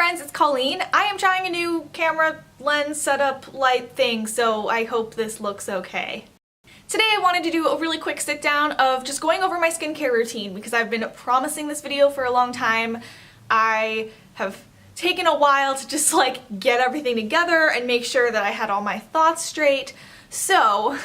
friends, it's Colleen. I am trying a new camera lens setup light thing, so I hope this looks okay. Today I wanted to do a really quick sit down of just going over my skincare routine because I've been promising this video for a long time. I have taken a while to just like get everything together and make sure that I had all my thoughts straight. So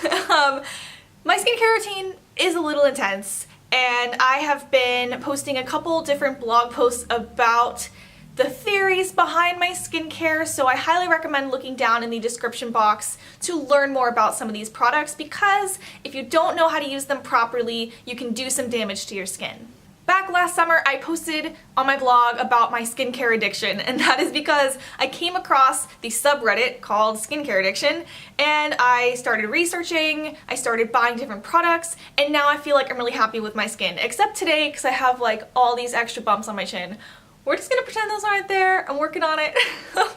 my skincare routine is a little intense, and I have been posting a couple different blog posts about the theories behind my skincare, so I highly recommend looking down in the description box to learn more about some of these products, because if you don't know how to use them properly, you can do some damage to your skin. Back last summer, I posted on my blog about my skincare addiction, and that is because I came across the subreddit called Skincare Addiction, and I started researching, I started buying different products, and now I feel like I'm really happy with my skin, except today because I have like all these extra bumps on my chin. We're just gonna pretend those aren't there. I'm working on it.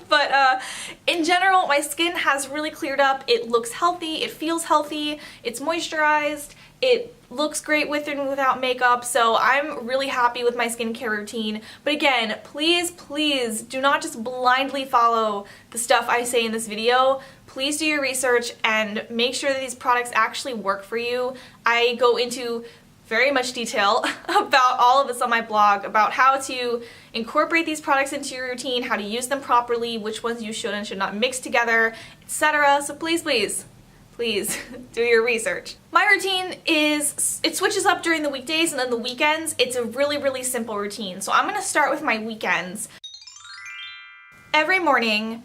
But in general, my skin has really cleared up. It looks healthy, it feels healthy, it's moisturized, it looks great with and without makeup, so I'm really happy with my skincare routine. But again, please, please do not just blindly follow the stuff I say in this video. Please do your research and make sure that these products actually work for you. I go into very much detail about all of this on my blog, about how to incorporate these products into your routine, how to use them properly, which ones you should and should not mix together, etc. So please, please, please do your research. My routine it switches up during the weekdays and then the weekends. It's a really, really simple routine. So I'm gonna start with my weekends. Every morning,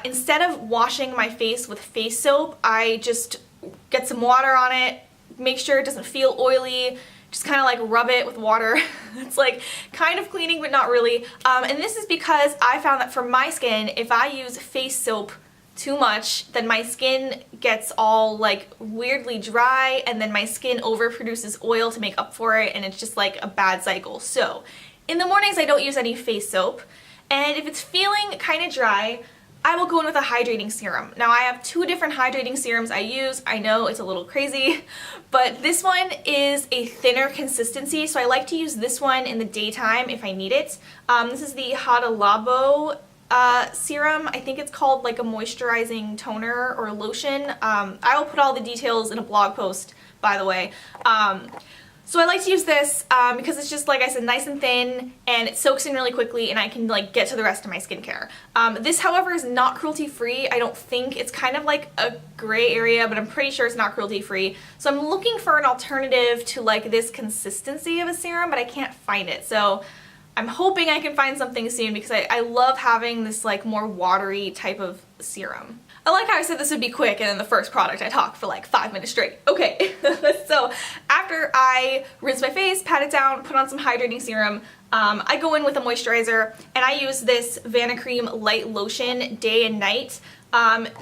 instead of washing my face with face soap, I just get some water on it, make sure it doesn't feel oily, just kind of like rub it with water. It's like kind of cleaning but not really. And this is because I found that for my skin, if I use face soap too much, then my skin gets all like weirdly dry, and then my skin overproduces oil to make up for it, and it's just like a bad cycle. So in the mornings I don't use any face soap, and if it's feeling kind of dry, I will go in with a hydrating serum. Now I have two different hydrating serums I use. I know it's a little crazy, but this one is a thinner consistency, so I like to use this one in the daytime if I need it. This is the Hada Labo serum. I think it's called like a moisturizing toner or lotion. I will put all the details in a blog post, by the way. So I like to use this because it's just, like I said, nice and thin, and it soaks in really quickly, and I can like get to the rest of my skincare. This, however, is not cruelty-free. I don't think. It's kind of like a gray area, but I'm pretty sure it's not cruelty-free. So I'm looking for an alternative to like this consistency of a serum, but I can't find it. So I'm hoping I can find something soon, because I love having this like more watery type of serum. I like how I said this would be quick, and then the first product I talked for like 5 minutes straight. Okay, so after I rinse my face, pat it down, put on some hydrating serum, I go in with a moisturizer, and I use this Vanicream Light Lotion day and night.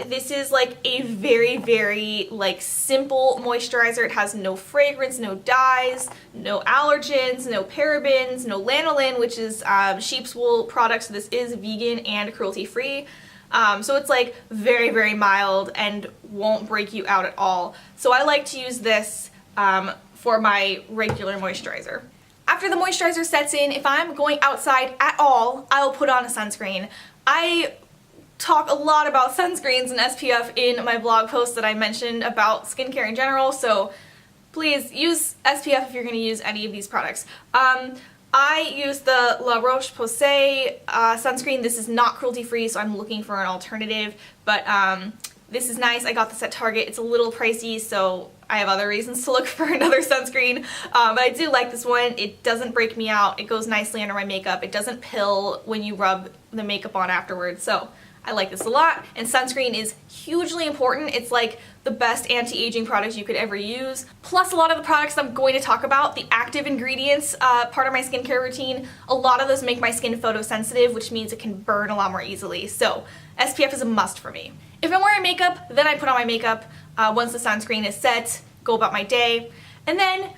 This is like a very, very like simple moisturizer. It has no fragrance, no dyes, no allergens, no parabens, no lanolin, which is sheep's wool product, so this is vegan and cruelty-free. So it's like very, very mild and won't break you out at all. So I like to use this for my regular moisturizer. After the moisturizer sets in, if I'm going outside at all, I'll put on a sunscreen. I talk a lot about sunscreens and SPF in my blog post that I mentioned about skincare in general, so please use SPF if you're going to use any of these products. I use the La Roche-Posay sunscreen. This is not cruelty-free, so I'm looking for an alternative, but this is nice. I got this at Target. It's a little pricey, so I have other reasons to look for another sunscreen, but I do like this one. It doesn't break me out. It goes nicely under my makeup. It doesn't pill when you rub the makeup on afterwards, so I like this a lot. And sunscreen is hugely important. It's like the best anti-aging product you could ever use. Plus a lot of the products I'm going to talk about, the active ingredients part of my skincare routine, a lot of those make my skin photosensitive, which means it can burn a lot more easily. So SPF is a must for me. If I'm wearing makeup, then I put on my makeup. Once the sunscreen is set, go about my day. And then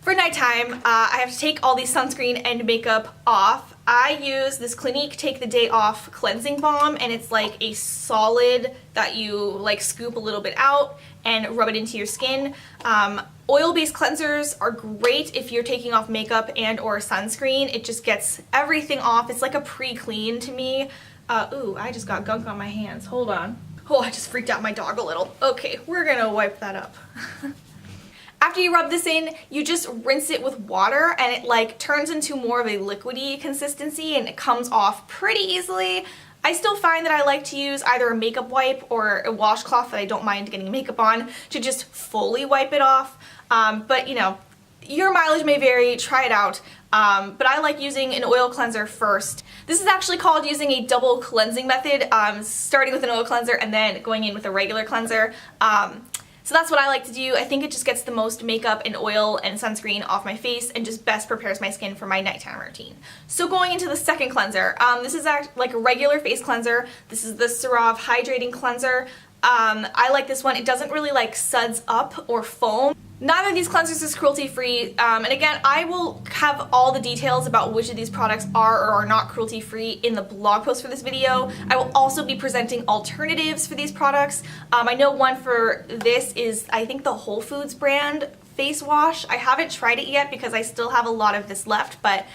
For nighttime, I have to take all these sunscreen and makeup off. I use this Clinique Take the Day Off Cleansing Balm, and it's like a solid that you like scoop a little bit out and rub it into your skin. Oil-based cleansers are great if you're taking off makeup and or sunscreen. It just gets everything off. It's like a pre-clean to me. Ooh, I just got gunk on my hands. Hold on. Oh, I just freaked out my dog a little. Okay, we're gonna wipe that up. After you rub this in, you just rinse it with water and it like turns into more of a liquidy consistency and it comes off pretty easily. I still find that I like to use either a makeup wipe or a washcloth that I don't mind getting makeup on to just fully wipe it off. But you know, your mileage may vary, try it out. But I like using an oil cleanser first. This is actually called using a double cleansing method, starting with an oil cleanser and then going in with a regular cleanser. So that's what I like to do. I think it just gets the most makeup and oil and sunscreen off my face and just best prepares my skin for my nighttime routine. So going into the second cleanser, this is like a regular face cleanser. This is the CeraVe Hydrating Cleanser. I like this one. It doesn't really like suds up or foam. Neither of these cleansers is cruelty-free, and again, I will have all the details about which of these products are or are not cruelty-free in the blog post for this video. I will also be presenting alternatives for these products. I know one for this is, I think, the Whole Foods brand face wash. I haven't tried it yet because I still have a lot of this left, but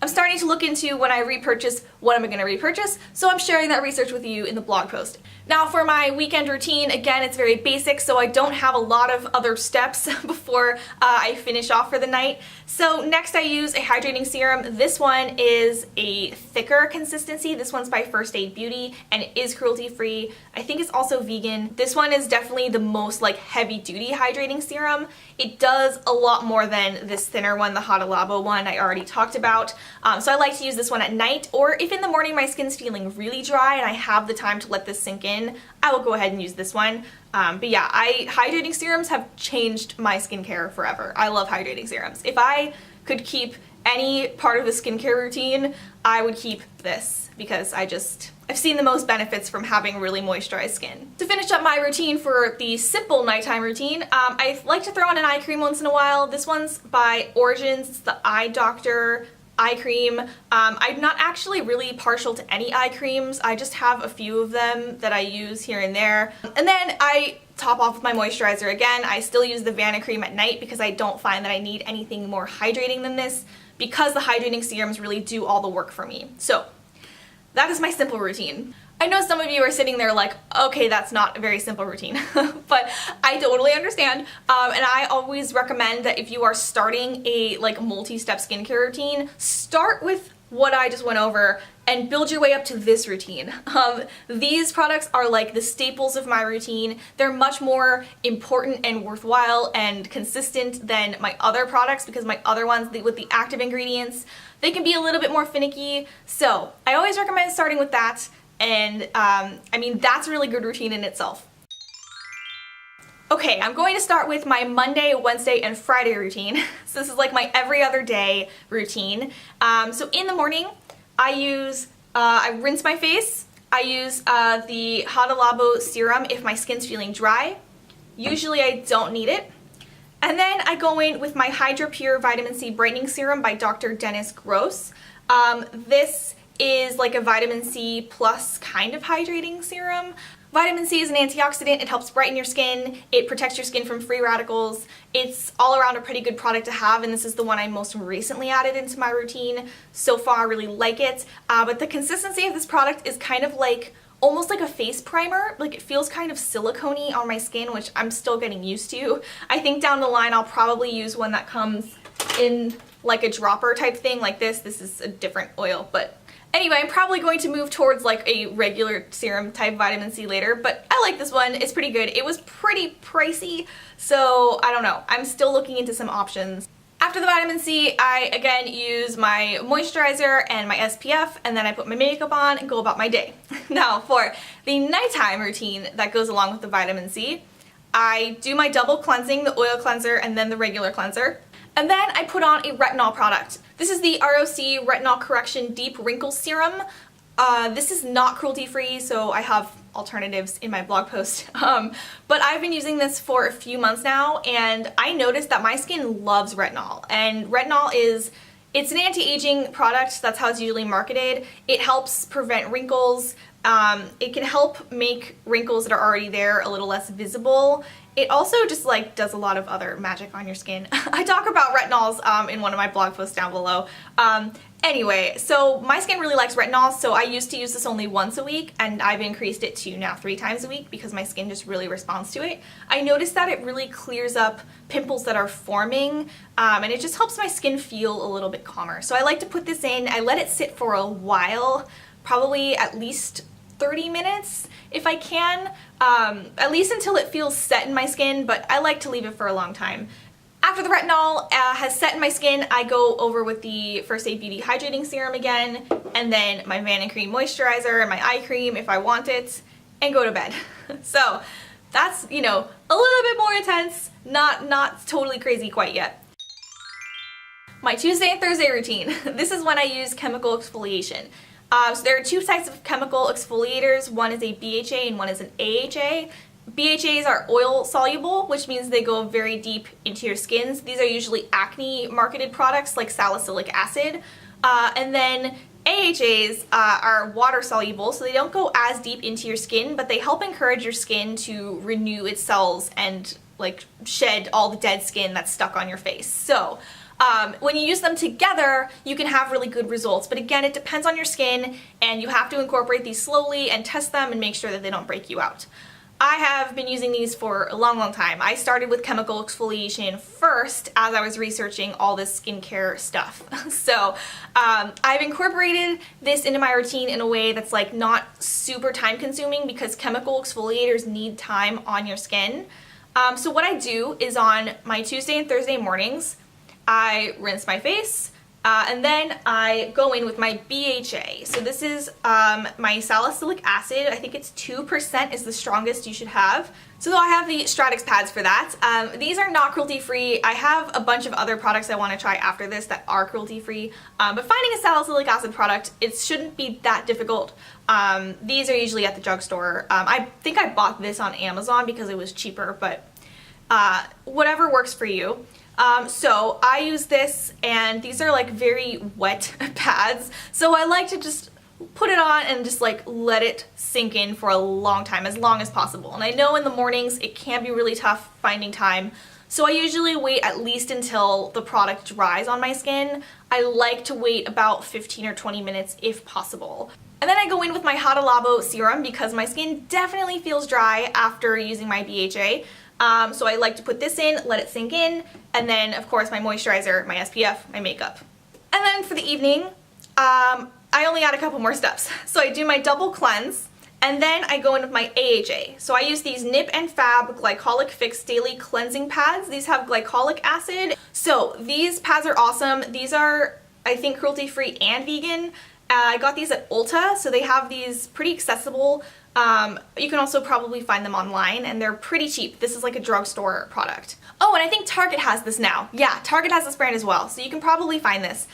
I'm starting to look into when I repurchase what am I going to repurchase, so I'm sharing that research with you in the blog post. Now for my weekend routine, again, it's very basic, so I don't have a lot of other steps before I finish off for the night. So next I use a hydrating serum. This one is a thicker consistency. This one's by First Aid Beauty, and it is cruelty-free. I think it's also vegan. This one is definitely the most like heavy-duty hydrating serum. It does a lot more than this thinner one, the Hada Labo one I already talked about. So I like to use this one at night, or if in the morning my skin's feeling really dry and I have the time to let this sink in, I will go ahead and use this one. But yeah, hydrating serums have changed my skincare forever. I love hydrating serums. If I could keep any part of the skincare routine, I would keep this because I've seen the most benefits from having really moisturized skin. To finish up my routine for the simple nighttime routine, I like to throw on an eye cream once in a while. This one's by Origins. It's the Eye Doctor eye cream. I'm not actually really partial to any eye creams. I just have a few of them that I use here and there. And then I top off with my moisturizer again. I still use the Vanna cream at night because I don't find that I need anything more hydrating than this, because the hydrating serums really do all the work for me. So that is my simple routine. I know some of you are sitting there like, okay, that's not a very simple routine, but I totally understand. And I always recommend that if you are starting a like multi-step skincare routine, start with what I just went over and build your way up to this routine. These products are like the staples of my routine. They're much more important and worthwhile and consistent than my other products because my other ones with the active ingredients, they can be a little bit more finicky. So I always recommend starting with that. And I mean, that's a really good routine in itself. Okay, I'm going to start with my Monday, Wednesday, and Friday routine. So this is like my every other day routine. So in the morning, I rinse my face. I use the Hada Labo serum if my skin's feeling dry. Usually I don't need it. And then I go in with my Hydra Pure Vitamin C Brightening Serum by Dr. Dennis Gross. This is like a vitamin C plus kind of hydrating serum. Vitamin C is an antioxidant. It helps brighten your skin. It protects your skin from free radicals. It's all around a pretty good product to have, and this is the one I most recently added into my routine. So far, I really like it. But the consistency of this product is kind of like almost like a face primer. Like it feels kind of silicone-y on my skin, which I'm still getting used to. I think down the line I'll probably use one that comes in like a dropper type thing like this. This is a different oil, but anyway, I'm probably going to move towards like a regular serum type vitamin C later, but I like this one. It's pretty good. It was pretty pricey, so I don't know. I'm still looking into some options. After the vitamin C, I again use my moisturizer and my SPF, and then I put my makeup on and go about my day. Now for the nighttime routine that goes along with the vitamin C, I do my double cleansing, the oil cleanser and then the regular cleanser. And then I put on a retinol product. This is the ROC Retinol Correction Deep Wrinkle Serum. This is not cruelty-free, so I have alternatives in my blog post. But I've been using this for a few months now, and I noticed that my skin loves retinol. And retinol it's an anti-aging product. That's how it's usually marketed. It helps prevent wrinkles. It can help make wrinkles that are already there a little less visible. It also just like does a lot of other magic on your skin. I talk about retinols in one of my blog posts down below. Anyway, so my skin really likes retinol, so I used to use this only once a week, and I've increased it to now 3 times a week because my skin just really responds to it. I noticed that it really clears up pimples that are forming, and it just helps my skin feel a little bit calmer. So I like to put this in. I let it sit for a while, probably at least 30 minutes if I can, at least until it feels set in my skin, but I like to leave it for a long time. After the retinol has set in my skin, I go over with the First Aid Beauty Hydrating Serum again, and then my Van & Cream Moisturizer and my eye cream if I want it, and go to bed. So that's, you know, a little bit more intense, not totally crazy quite yet. My Tuesday and Thursday routine. This is when I use chemical exfoliation. So there are 2 types of chemical exfoliators. One is a BHA and one is an AHA. BHAs are oil soluble, which means they go very deep into your skins. These are usually acne marketed products like salicylic acid. And then AHAs are water soluble, so they don't go as deep into your skin, but they help encourage your skin to renew its cells and like shed all the dead skin that's stuck on your face. So when you use them together, you can have really good results. But again, it depends on your skin, and you have to incorporate these slowly and test them and make sure that they don't break you out. I have been using these for a long time. I started with chemical exfoliation first as I was researching all this skincare stuff. So I've incorporated this into my routine in a way that's like not super time consuming because chemical exfoliators need time on your skin. So what I do is on my Tuesday and Thursday mornings, I rinse my face, and then I go in with my BHA. So this is my salicylic acid. I think it's 2% is the strongest you should have. So I have the Stratix pads for that. These are not cruelty-free. I have a bunch of other products I want to try after this that are cruelty-free. But finding a salicylic acid product, it shouldn't be that difficult. These are usually at the drugstore. I think I bought this on Amazon because it was cheaper, but whatever works for you. So I use this, and these are like very wet pads, so I like to just put it on and just like let it sink in for a long time, as long as possible. And I know in the mornings it can be really tough finding time, so I usually wait at least until the product dries on my skin. I like to wait about 15 or 20 minutes if possible. And then I go in with my Hada Labo serum because my skin definitely feels dry after using my BHA. So I like to put this in, let it sink in, and then of course my moisturizer, my SPF, my makeup. And then for the evening, I only add a couple more steps. So I do my double cleanse, and then I go in with my AHA. So I use these Nip and Fab Glycolic Fix Daily Cleansing Pads. These have glycolic acid. So these pads are awesome. These are, I think, cruelty-free and vegan. I got these at Ulta, so they have these pretty accessible. You can also probably find them online, and they're pretty cheap. This is like a drugstore product. Oh, and I think Target has this now. Yeah, Target has this brand as well, so you can probably find this.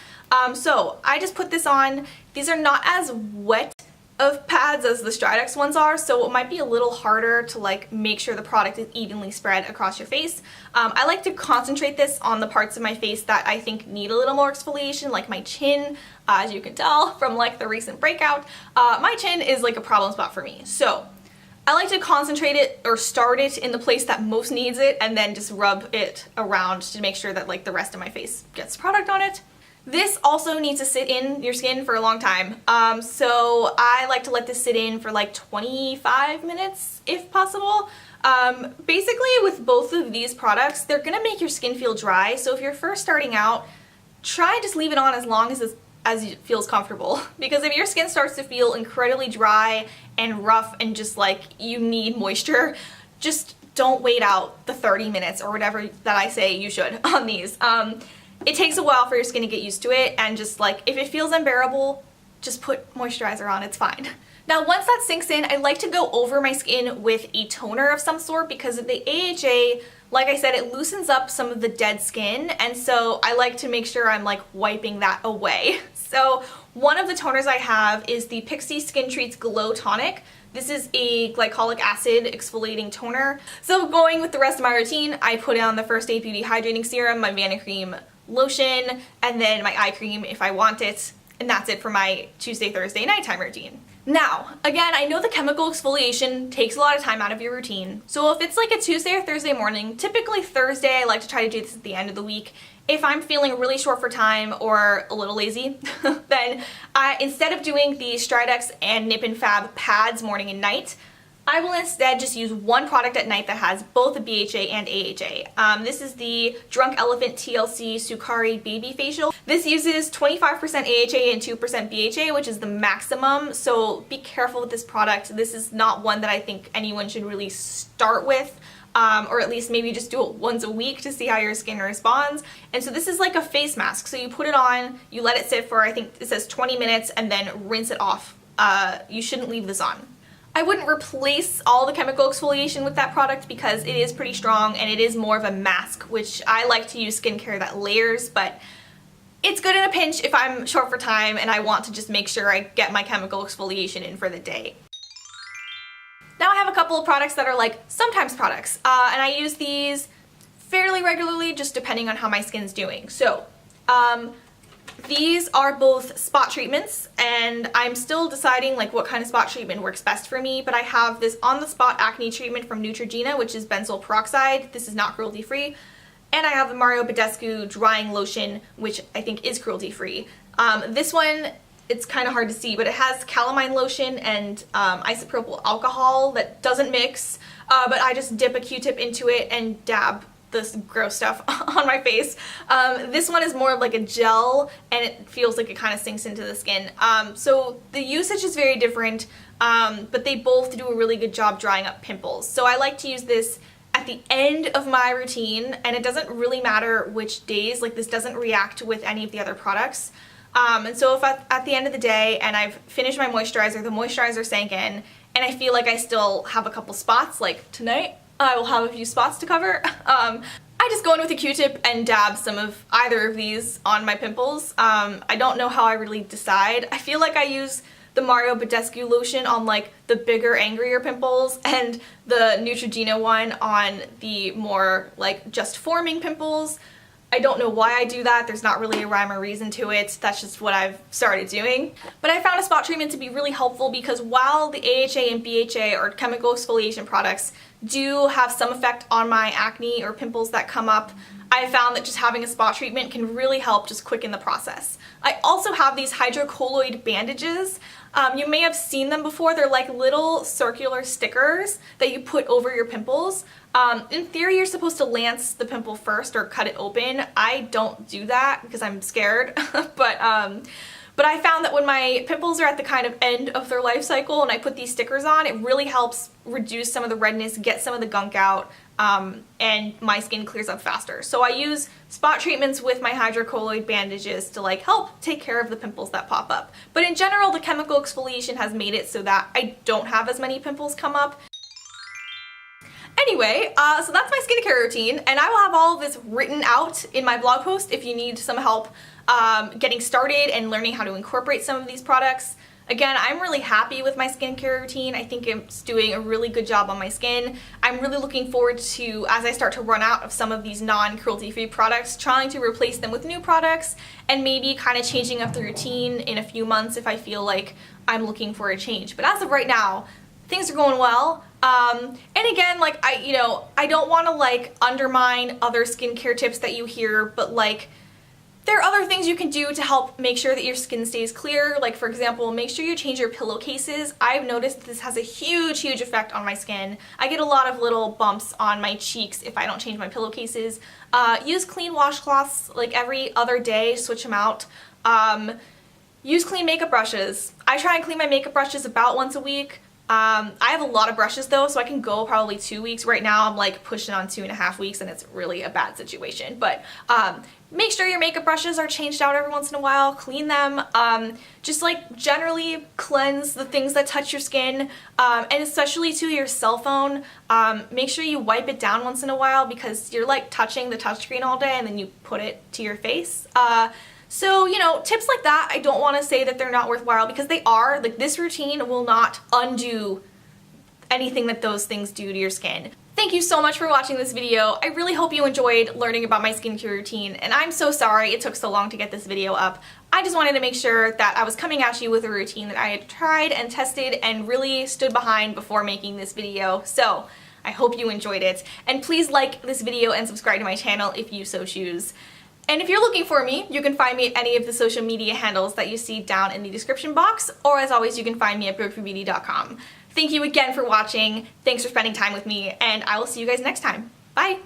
So I just put this on. These are not as wet of pads as the Stratix ones are, so it might be a little harder to like make sure the product is evenly spread across your face. I like to concentrate this on the parts of my face that I think need a little more exfoliation, like my chin. As you can tell from like the recent breakout, my chin is like a problem spot for me. So I like to concentrate it or start it in the place that most needs it, and then just rub it around to make sure that like the rest of my face gets product on it. This also needs to sit in your skin for a long time. So I like to let this sit in for like 25 minutes if possible. Basically with both of these products, they're gonna make your skin feel dry. So if you're first starting out, try and just leave it on as long as it feels comfortable. Because if your skin starts to feel incredibly dry and rough and just like you need moisture, just don't wait out the 30 minutes or whatever that I say you should on these. It takes a while for your skin to get used to it, and just like if it feels unbearable, just put moisturizer on, it's fine. Now once that sinks in, I like to go over my skin with a toner of some sort because the AHA, like I said, it loosens up some of the dead skin, and so I like to make sure I'm like wiping that away. So one of the toners I have is the Pixi Skin Treats Glow Tonic. This is a glycolic acid exfoliating toner. So going with the rest of my routine, I put on the First Aid Beauty Hydrating Serum, my Vanicream lotion, and then my eye cream if I want it. And that's it for my Tuesday, Thursday nighttime routine. Now, again, I know the chemical exfoliation takes a lot of time out of your routine. So if it's like a Tuesday or Thursday morning, typically Thursday, I like to try to do this at the end of the week. If I'm feeling really short for time or a little lazy, then instead of doing the Stridex and Nip and Fab pads morning and night, I will instead just use one product at night that has both a BHA and AHA. This is the Drunk Elephant TLC Sukari Baby Facial. This uses 25% AHA and 2% BHA, which is the maximum, so be careful with this product. This is not one that I think anyone should really start with. Or at least maybe just do it once a week to see how your skin responds. And so this is like a face mask. So you put it on, you let it sit for, I think it says 20 minutes, and then rinse it off. You shouldn't leave this on. I wouldn't replace all the chemical exfoliation with that product because it is pretty strong and it is more of a mask, which I like to use skincare that layers, but it's good in a pinch if I'm short for time and I want to just make sure I get my chemical exfoliation in for the day. Now I have a couple of products that are like sometimes products, and I use these fairly regularly just depending on how my skin's doing. So these are both spot treatments, and I'm still deciding like what kind of spot treatment works best for me, but I have this on the spot acne treatment from Neutrogena, which is benzoyl peroxide. This is not cruelty free. And I have the Mario Badescu drying lotion, which I think is cruelty free. This one, it's kind of hard to see, but it has calamine lotion and isopropyl alcohol that doesn't mix, but I just dip a Q-tip into it and dab this gross stuff on my face. This one is more of like a gel, and it feels like it kind of sinks into the skin. So the usage is very different, but they both do a really good job drying up pimples. So I like to use this at the end of my routine, and it doesn't really matter which days. Like, this doesn't react with any of the other products. And so if at the end of the day and I've finished my moisturizer, the moisturizer sank in, and I feel like I still have a couple spots, like tonight I will have a few spots to cover, I just go in with a Q-tip and dab some of either of these on my pimples. I don't know how I really decide. I feel like I use the Mario Badescu lotion on like the bigger, angrier pimples, and the Neutrogena one on the more like just forming pimples. I don't know why I do that. There's not really a rhyme or reason to it. That's just what I've started doing. But I found a spot treatment to be really helpful because while the AHA and BHA or chemical exfoliation products do have some effect on my acne or pimples that come up, I found that just having a spot treatment can really help just quicken the process. I also have these hydrocolloid bandages. You may have seen them before. They're like little circular stickers that you put over your pimples. In theory, you're supposed to lance the pimple first or cut it open. I don't do that because I'm scared, but I found that when my pimples are at the kind of end of their life cycle and I put these stickers on, it really helps reduce some of the redness, get some of the gunk out, and my skin clears up faster. So I use spot treatments with my hydrocolloid bandages to like help take care of the pimples that pop up. But in general, the chemical exfoliation has made it so that I don't have as many pimples come up. Anyway, so that's my skincare routine, and I will have all of this written out in my blog post if you need some help getting started and learning how to incorporate some of these products. Again, I'm really happy with my skincare routine. I think it's doing a really good job on my skin. I'm really looking forward to, as I start to run out of some of these non-cruelty-free products, trying to replace them with new products and maybe kind of changing up the routine in a few months if I feel like I'm looking for a change. But as of right now, things are going well. And again, like, I don't want to like undermine other skincare tips that you hear, but like, there are other things you can do to help make sure that your skin stays clear. Like, for example, make sure you change your pillowcases. I've noticed this has a huge effect on my skin. I get a lot of little bumps on my cheeks if I don't change my pillowcases. Use clean washcloths like every other day, switch them out. Use clean makeup brushes. I try and clean my makeup brushes about once a week. I have a lot of brushes though, so I can go probably 2 weeks. Right now I'm like pushing on 2.5 weeks and it's really a bad situation. But make sure your makeup brushes are changed out every once in a while, clean them, just like generally cleanse the things that touch your skin, and especially to your cell phone. Make sure you wipe it down once in a while because you're like touching the touchscreen all day and then you put it to your face. So, you know, tips like that, I don't want to say that they're not worthwhile because they are. Like, this routine will not undo anything that those things do to your skin. Thank you so much for watching this video. I really hope you enjoyed learning about my skincare routine, and I'm so sorry it took so long to get this video up. I just wanted to make sure that I was coming at you with a routine that I had tried and tested and really stood behind before making this video. So, I hope you enjoyed it. And please like this video and subscribe to my channel if you so choose. And if you're looking for me, you can find me at any of the social media handles that you see down in the description box, or as always, you can find me at breakthroughbeauty.com. Thank you again for watching, thanks for spending time with me, and I will see you guys next time. Bye!